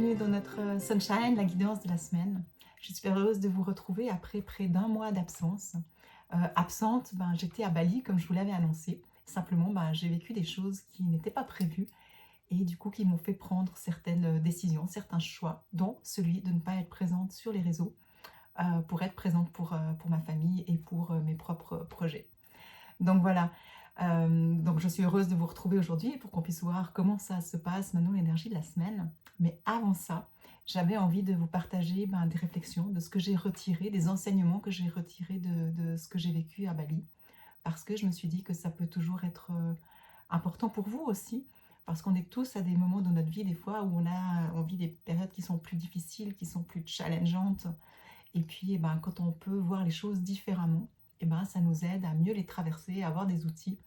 bienvenue dans notre Sunshine, la guidance de la semaine. Je suis super heureuse de vous retrouver après près d'un mois d'absence. Absente, j'étais à Bali comme je vous l'avais annoncé. Simplement, j'ai vécu des choses qui n'étaient pas prévues et du coup qui m'ont fait prendre certaines décisions, certains choix, dont celui de ne pas être présente sur les réseaux pour être présente pour ma famille et pour mes propres projets. Donc voilà, donc je suis heureuse de vous retrouver aujourd'hui pour qu'on puisse voir comment ça se passe maintenant, l'énergie de la semaine. Mais avant ça, j'avais envie de vous partager des réflexions, de ce que j'ai retiré, des enseignements que j'ai retirés de ce que j'ai vécu à Bali. Parce que je me suis dit que ça peut toujours être important pour vous aussi. Parce qu'on est tous à des moments dans notre vie, des fois, où on vit des périodes qui sont plus difficiles, qui sont plus challengeantes. Et puis, quand on peut voir les choses différemment, ça nous aide à mieux les traverser, à avoir des outils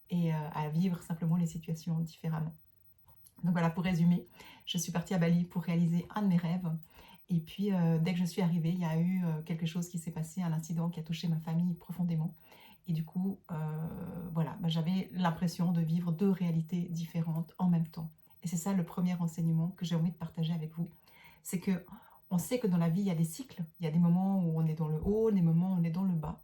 et à vivre simplement les situations différemment. Donc voilà, pour résumer, je suis partie à Bali pour réaliser un de mes rêves. Et puis, dès que je suis arrivée, il y a eu quelque chose qui s'est passé, un incident qui a touché ma famille profondément. Et du coup, voilà, j'avais l'impression de vivre deux réalités différentes en même temps. Et c'est ça le premier enseignement que j'ai envie de partager avec vous. C'est que on sait que dans la vie, il y a des cycles. Il y a des moments où on est dans le haut, des moments où on est dans le bas.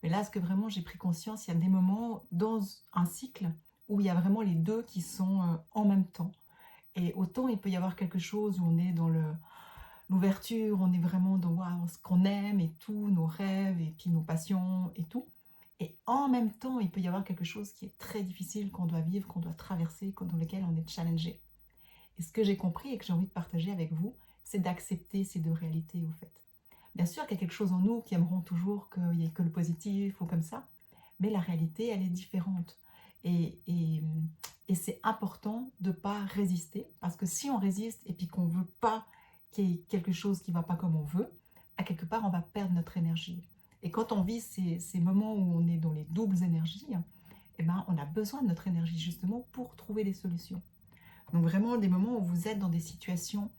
Mais là, ce que vraiment j'ai pris conscience, il y a des moments dans un cycle où il y a vraiment les deux qui sont en même temps. Et autant il peut y avoir quelque chose où on est dans l'ouverture, on est vraiment dans waouh, ce qu'on aime et tout, nos rêves et puis nos passions et tout. Et en même temps, il peut y avoir quelque chose qui est très difficile, qu'on doit vivre, qu'on doit traverser, dans lequel on est challengé. Et ce que j'ai compris et que j'ai envie de partager avec vous, c'est d'accepter ces deux réalités au fait. Bien sûr qu'il y a quelque chose en nous qui aimeront toujours qu'il n'y ait que le positif ou comme ça, mais la réalité, elle est différente. Et c'est important de ne pas résister, parce que si on résiste et puis qu'on ne veut pas qu'il y ait quelque chose qui ne va pas comme on veut, à quelque part, on va perdre notre énergie. Et quand on vit ces moments où on est dans les doubles énergies, on a besoin de notre énergie justement pour trouver des solutions. Donc vraiment des moments où vous êtes dans des situations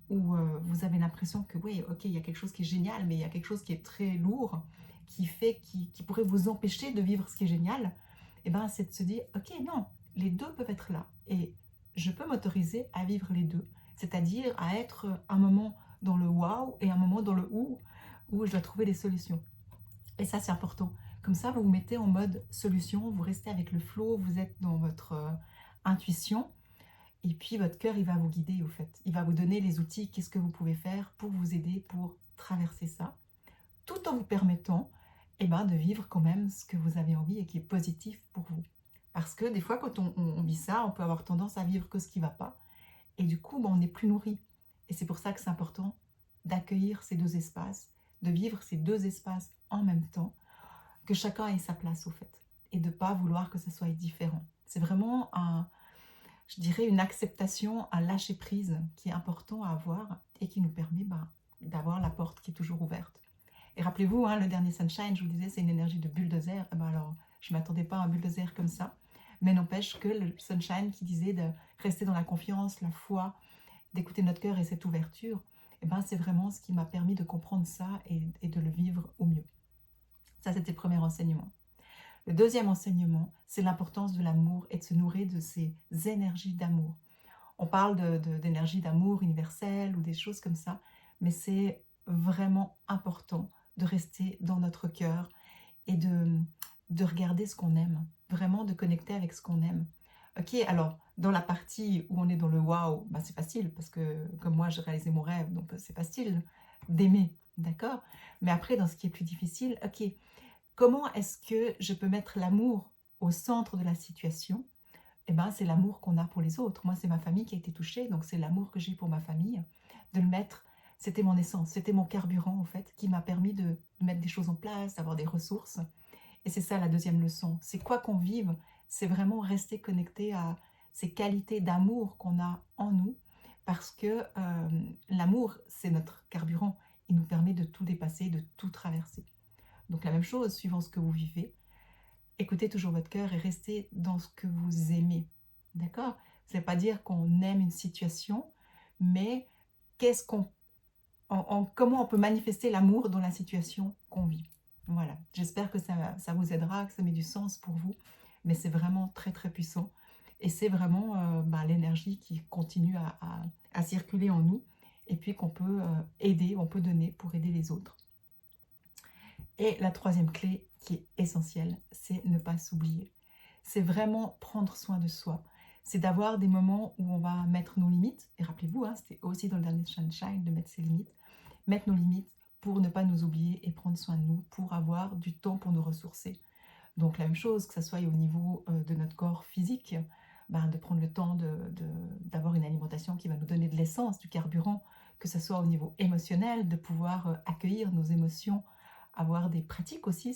où vous avez l'impression que oui, ok, il y a quelque chose qui est génial, mais il y a quelque chose qui est très lourd, qui pourrait vous empêcher de vivre ce qui est génial, c'est de se dire, ok, non, les deux peuvent être là. Et je peux m'autoriser à vivre les deux, c'est-à-dire à être un moment dans le wow et un moment dans le où je dois trouver des solutions. Et ça, c'est important. Comme ça, vous vous mettez en mode solution, vous restez avec le flow, vous êtes dans votre intuition, et puis votre cœur, il va vous guider au fait. Il va vous donner les outils, qu'est-ce que vous pouvez faire pour vous aider, pour traverser ça, tout en vous permettant de vivre quand même ce que vous avez envie et qui est positif pour vous. Parce que des fois, quand on vit ça, on peut avoir tendance à vivre que ce qui ne va pas. Et du coup, on n'est plus nourri. Et c'est pour ça que c'est important d'accueillir ces deux espaces, de vivre ces deux espaces en même temps, que chacun ait sa place au fait. Et de ne pas vouloir que ce soit différent. C'est vraiment je dirais, une acceptation, un lâcher prise qui est important à avoir et qui nous permet d'avoir la porte qui est toujours ouverte. Et rappelez-vous, le dernier Sunshine, je vous disais, c'est une énergie de bulldozer. Alors, je ne m'attendais pas à un bulldozer comme ça, mais n'empêche que le Sunshine qui disait de rester dans la confiance, la foi, d'écouter notre cœur et cette ouverture, c'est vraiment ce qui m'a permis de comprendre ça et de le vivre au mieux. Ça, c'était le premier enseignement. Le deuxième enseignement, c'est l'importance de l'amour et de se nourrir de ces énergies d'amour. On parle d'énergie d'amour universelle ou des choses comme ça, mais c'est vraiment important de rester dans notre cœur et de regarder ce qu'on aime, vraiment de connecter avec ce qu'on aime. Ok, alors dans la partie où on est dans le wow, c'est facile parce que comme moi j'ai réalisé mon rêve, donc c'est facile d'aimer, d'accord. Mais après dans ce qui est plus difficile, ok, comment est-ce que je peux mettre l'amour au centre de la situation? C'est l'amour qu'on a pour les autres. Moi, c'est ma famille qui a été touchée, donc c'est l'amour que j'ai pour ma famille. De le mettre, c'était mon essence, c'était mon carburant, en fait, qui m'a permis de mettre des choses en place, d'avoir des ressources. Et c'est ça la deuxième leçon. C'est quoi qu'on vive, c'est vraiment rester connecté à ces qualités d'amour qu'on a en nous, parce que l'amour, c'est notre carburant. Il nous permet de tout dépasser, de tout traverser. Donc la même chose, suivant ce que vous vivez, écoutez toujours votre cœur et restez dans ce que vous aimez. D'accord? Ça ne veut pas dire qu'on aime une situation, mais qu'est-ce qu'on, comment on peut manifester l'amour dans la situation qu'on vit. Voilà. J'espère que ça vous aidera, que ça met du sens pour vous. Mais c'est vraiment très très puissant. Et c'est vraiment l'énergie qui continue à circuler en nous et puis qu'on peut aider, on peut donner pour aider les autres. Et la troisième clé qui est essentielle, c'est ne pas s'oublier. C'est vraiment prendre soin de soi. C'est d'avoir des moments où on va mettre nos limites. Et rappelez-vous, hein, c'était aussi dans le dernier Sunshine de mettre ses limites. Mettre nos limites pour ne pas nous oublier et prendre soin de nous, pour avoir du temps pour nous ressourcer. Donc la même chose, que ce soit au niveau de notre corps physique, de prendre le temps d'avoir une alimentation qui va nous donner de l'essence, du carburant, que ce soit au niveau émotionnel, de pouvoir accueillir nos émotions, avoir des pratiques aussi,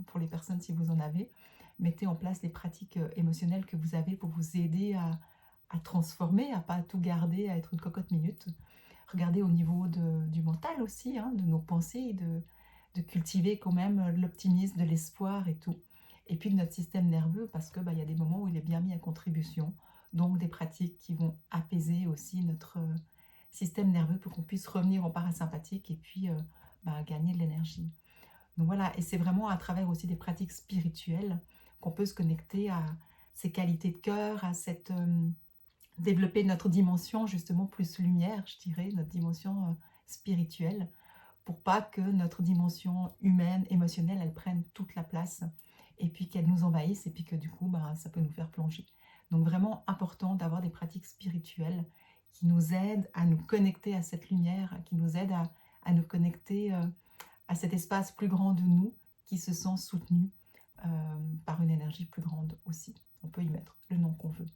pour les personnes si vous en avez, mettez en place les pratiques émotionnelles que vous avez pour vous aider à transformer, à pas tout garder, à être une cocotte minute. Regardez au niveau du mental aussi, hein, de nos pensées, de cultiver quand même l'optimisme, de l'espoir et tout. Et puis de notre système nerveux, parce que y a des moments où il est bien mis à contribution. Donc des pratiques qui vont apaiser aussi notre système nerveux pour qu'on puisse revenir en parasympathique et puis gagner de l'énergie. Donc voilà, et c'est vraiment à travers aussi des pratiques spirituelles qu'on peut se connecter à ces qualités de cœur, à cette développer notre dimension justement plus lumière, je dirais, notre dimension spirituelle, pour pas que notre dimension humaine, émotionnelle, elle prenne toute la place et puis qu'elle nous envahisse et puis que du coup, ça peut nous faire plonger. Donc vraiment important d'avoir des pratiques spirituelles qui nous aident à nous connecter à cette lumière, qui nous aident à nous connecter à cet espace plus grand de nous qui se sent soutenu par une énergie plus grande aussi. On peut y mettre le nom qu'on veut.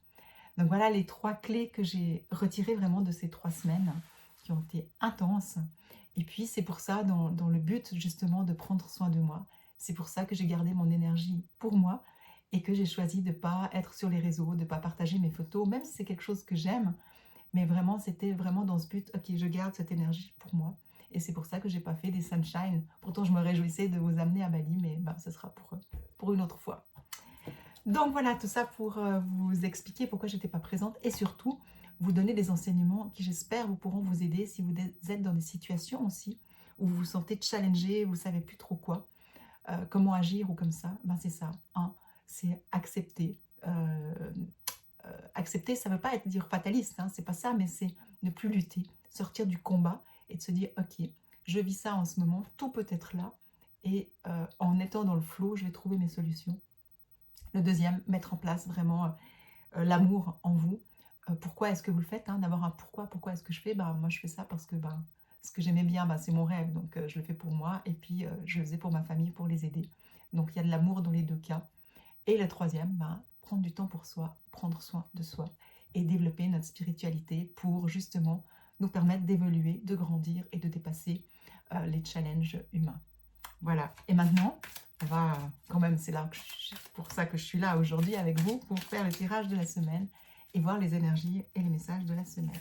Donc voilà les 3 clés que j'ai retirées vraiment de ces 3 semaines qui ont été intenses. Et puis c'est pour ça, dans le but justement de prendre soin de moi, c'est pour ça que j'ai gardé mon énergie pour moi et que j'ai choisi de ne pas être sur les réseaux, de ne pas partager mes photos, même si c'est quelque chose que j'aime. Mais vraiment, c'était vraiment dans ce but, ok, je garde cette énergie pour moi. Et c'est pour ça que je n'ai pas fait des sunshine. Pourtant, je me réjouissais de vous amener à Bali, mais ce sera pour une autre fois. Donc voilà, tout ça pour vous expliquer pourquoi je n'étais pas présente et surtout vous donner des enseignements qui, j'espère, vous pourront vous aider si vous êtes dans des situations aussi où vous vous sentez challengé, vous ne savez plus trop quoi, comment agir ou comme ça. C'est ça. C'est accepter. Accepter, ça ne veut pas être dire fataliste, hein, c'est pas ça, mais c'est ne plus lutter, sortir du combat et de se dire, ok, je vis ça en ce moment, tout peut être là, et en étant dans le flow, je vais trouver mes solutions. Le deuxième, mettre en place vraiment l'amour en vous. Pourquoi est-ce que vous le faites, hein, d'avoir un pourquoi est-ce que je fais, moi je fais ça parce que ce que j'aimais bien, c'est mon rêve, donc je le fais pour moi, et puis je le faisais pour ma famille, pour les aider. Donc il y a de l'amour dans les deux cas. Et le troisième, prendre du temps pour soi, prendre soin de soi et développer notre spiritualité pour justement nous permettre d'évoluer, de grandir et de dépasser les challenges humains. Voilà, et maintenant, on va quand même, c'est pour ça que je suis là aujourd'hui avec vous, pour faire le tirage de la semaine et voir les énergies et les messages de la semaine.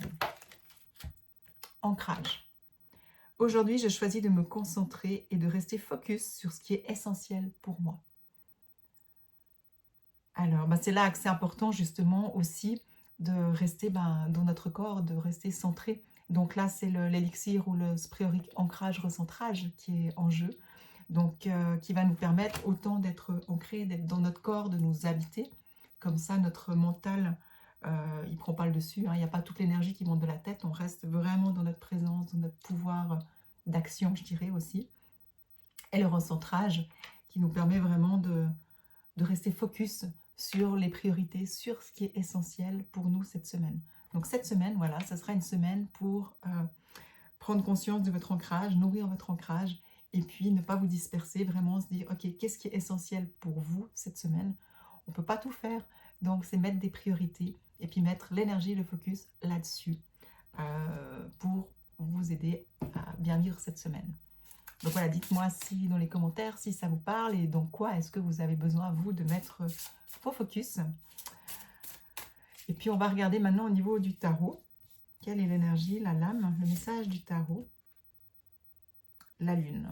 Ancrage. Aujourd'hui, je choisis de me concentrer et de rester focus sur ce qui est essentiel pour moi. Alors, c'est là que c'est important justement aussi de rester dans notre corps, de rester centré. Donc là, c'est l'élixir ou le sphérique ancrage, recentrage qui est en jeu. Donc, qui va nous permettre autant d'être ancré, d'être dans notre corps, de nous habiter. Comme ça, notre mental, il ne prend pas le dessus. Il n'y a pas toute l'énergie qui monte de la tête. On reste vraiment dans notre présence, dans notre pouvoir d'action, je dirais aussi. Et le recentrage qui nous permet vraiment de rester focus sur les priorités, sur ce qui est essentiel pour nous cette semaine. Donc cette semaine, voilà, ça sera une semaine pour prendre conscience de votre ancrage, nourrir votre ancrage, et puis ne pas vous disperser, vraiment se dire, ok, qu'est-ce qui est essentiel pour vous cette semaine? On ne peut pas tout faire, donc c'est mettre des priorités, et puis mettre l'énergie, le focus là-dessus, pour vous aider à bien vivre cette semaine. Donc voilà, dites-moi si dans les commentaires si ça vous parle et dans quoi est-ce que vous avez besoin, vous, de mettre vos focus. Et puis on va regarder maintenant au niveau du tarot. Quelle est l'énergie, la lame, le message du tarot? La lune.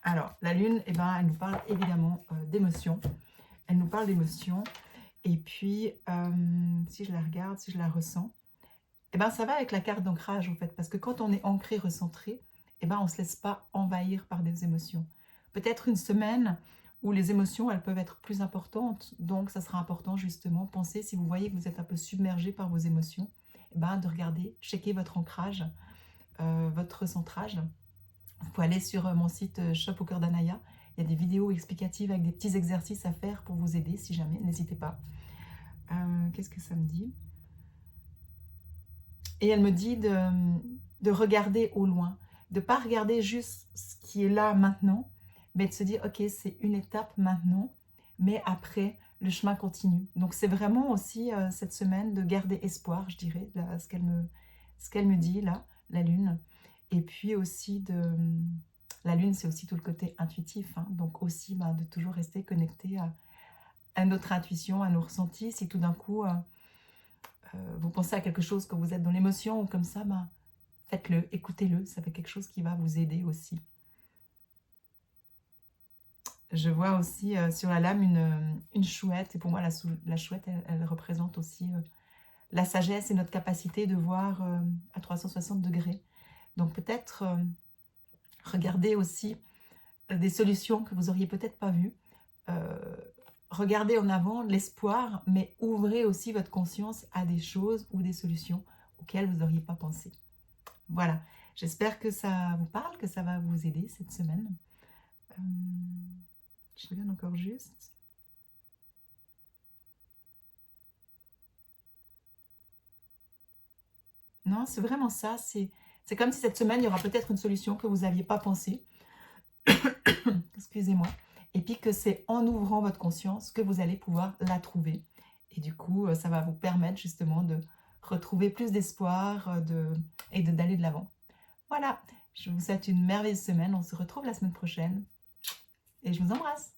Alors, la lune, elle nous parle évidemment d'émotions. Elle nous parle d'émotions. Et puis, si je la regarde, si je la ressens, ça va avec la carte d'ancrage en fait. Parce que quand on est ancré, recentré, on ne se laisse pas envahir par des émotions. Peut-être une semaine où les émotions, elles peuvent être plus importantes. Donc, ça sera important justement, pensez, si vous voyez que vous êtes un peu submergé par vos émotions, eh ben, de regarder, checker votre ancrage, votre centrage. Vous pouvez aller sur mon site Shop au cœur d'Anaya. Il y a des vidéos explicatives avec des petits exercices à faire pour vous aider, si jamais, n'hésitez pas. Qu'est-ce que ça me dit? Et elle me dit de regarder au loin, de ne pas regarder juste ce qui est là maintenant, mais de se dire, ok, c'est une étape maintenant, mais après, le chemin continue. Donc c'est vraiment aussi cette semaine de garder espoir, je dirais, là, ce qu'elle me dit là, la lune. Et puis aussi la lune, c'est aussi tout le côté intuitif, hein, donc aussi de toujours rester connecté à notre intuition, à nos ressentis. Si tout d'un coup, vous pensez à quelque chose, que vous êtes dans l'émotion ou comme ça, faites-le, écoutez-le, ça fait quelque chose qui va vous aider aussi. Je vois aussi sur la lame une chouette, et pour moi la chouette, elle représente aussi la sagesse et notre capacité de voir à 360 degrés. Donc peut-être regardez aussi des solutions que vous auriez peut-être pas vues. Regardez en avant l'espoir, mais ouvrez aussi votre conscience à des choses ou des solutions auxquelles vous n'auriez pas pensé. Voilà, j'espère que ça vous parle, que ça va vous aider cette semaine. Je regarde encore juste. Non, c'est vraiment ça. C'est comme si cette semaine, il y aura peut-être une solution que vous n'aviez pas pensée. Excusez-moi. Et puis que c'est en ouvrant votre conscience que vous allez pouvoir la trouver. Et du coup, ça va vous permettre justement de retrouver plus d'espoir et d'aller de l'avant. Voilà, je vous souhaite une merveilleuse semaine. On se retrouve la semaine prochaine. Et je vous embrasse.